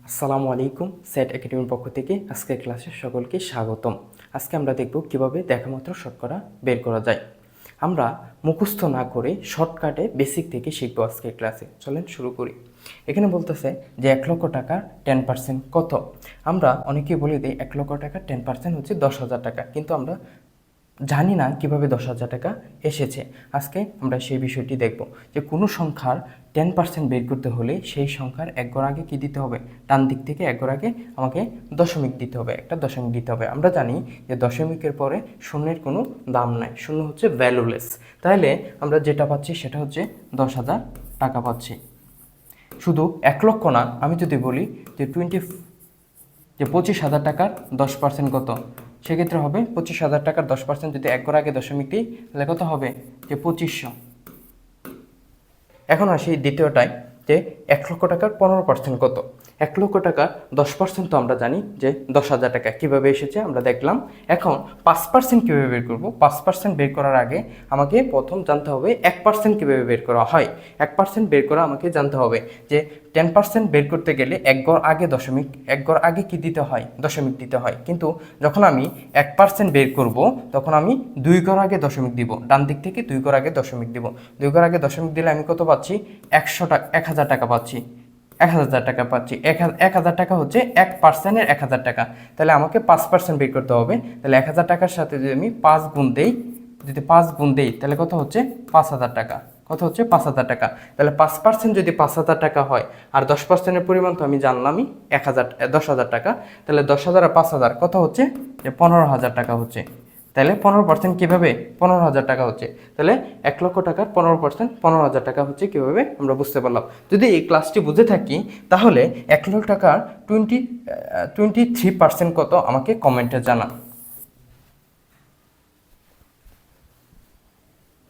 আসসালামু আলাইকুম। সেট একাডেমির পক্ষ থেকে আজকের ক্লাসে সকলকে স্বাগতম। আজকে আমরা দেখব কিভাবে দেখামাত্র শতকরা বের করা যায়। আমরা মুখস্থ না করে শর্টকাটে বেসিক থেকে শিখবো আজকের ক্লাসে। চলেন শুরু করি। এখানে বলতেছে যে 1,00,000 টাকার 10% কত। আমরা অনেকেই বলে দিই 1,00,000 টাকার 10% হচ্ছে 10,000 টাকা, কিন্তু আমরা জানি না কিভাবে 10,000 টাকা এসেছে। আজকে আমরা সেই বিষয়টি দেখব যে কোনো সংখ্যার 10% বের করতে হলে সেই সংখ্যার এক ঘর আগে কী দিতে হবে, ডান দিক থেকে এক ঘর আগে আমাকে দশমিক দিতে হবে, একটা দশমিক দিতে হবে। আমরা জানি যে দশমিকের পরে শূন্যের কোনো দাম নাই, শূন্য হচ্ছে ভ্যালুলেস। তাহলে আমরা যেটা পাচ্ছি সেটা হচ্ছে 10,000 টাকা পাচ্ছি। শুধু 1,00,000 না, আমি যদি বলি যে 25,000 টাকার 10% কত, সেক্ষেত্রে হবে 25,000 টাকার 10% যদি এক ঘর আগে দশমিক দিই তাহলে কত হবে, যে 2500। এখন আসি দ্বিতীয়টায়, যে 1,00,000 টাকার 15% কত। 1,00,000 টাকার 10% তো আমরা জানি যে 10,000 টাকা। কীভাবে এসেছে আমরা দেখলাম। এখন 5% কীভাবে বের করব? 5% বের করার আগে আমাকে প্রথম জানতে হবে 1% কীভাবে বের করা হয়। 1% বের করা আমাকে জানতে হবে যে 10% বের করতে গেলে এক ঘর আগে দশমিক, এক ঘর আগে কী দিতে হয়, দশমিক দিতে হয়। কিন্তু যখন আমি 1% বের করব তখন আমি 2 ঘর আগে দশমিক দিব, ডান দিক থেকে 2 ঘর আগে দশমিক দিব। 2 ঘর আগে দশমিক দিলে আমি কত পাচ্ছি, 100 টাকা, 1,000 টাকা পাচ্ছি। 1,000 টাকা পাচ্ছি। 1,000 টাকা হচ্ছে 1%-এর 1,000 টাকা। তাহলে আমাকে 5% বের করতে হবে। তাহলে 1,000 টাকার সাথে যদি আমি 5 গুণ দেই, যদি 5 গুণ দেই তাহলে কত হচ্ছে, 5,000 টাকা। কত হচ্ছে, 5,000 টাকা। তাহলে 5% যদি 5,000 টাকা হয়, আর 10%-এর পরিমাণ তো আমি জানলামই 10,000 টাকা। তাহলে 10,000 আর 5,000 কত হচ্ছে, যে 15,000 টাকা হচ্ছে। তাহলে 15% কীভাবে, 15,000 টাকা হচ্ছে। তাহলে 1,00,000 টাকার 15% 15,000 টাকা হচ্ছে। কীভাবে আমরা বুঝতে পারলাম। যদি এই ক্লাসটি বুঝে থাকি তাহলে 1,00,000 টাকার 23% কত আমাকে কমেন্টে জানান।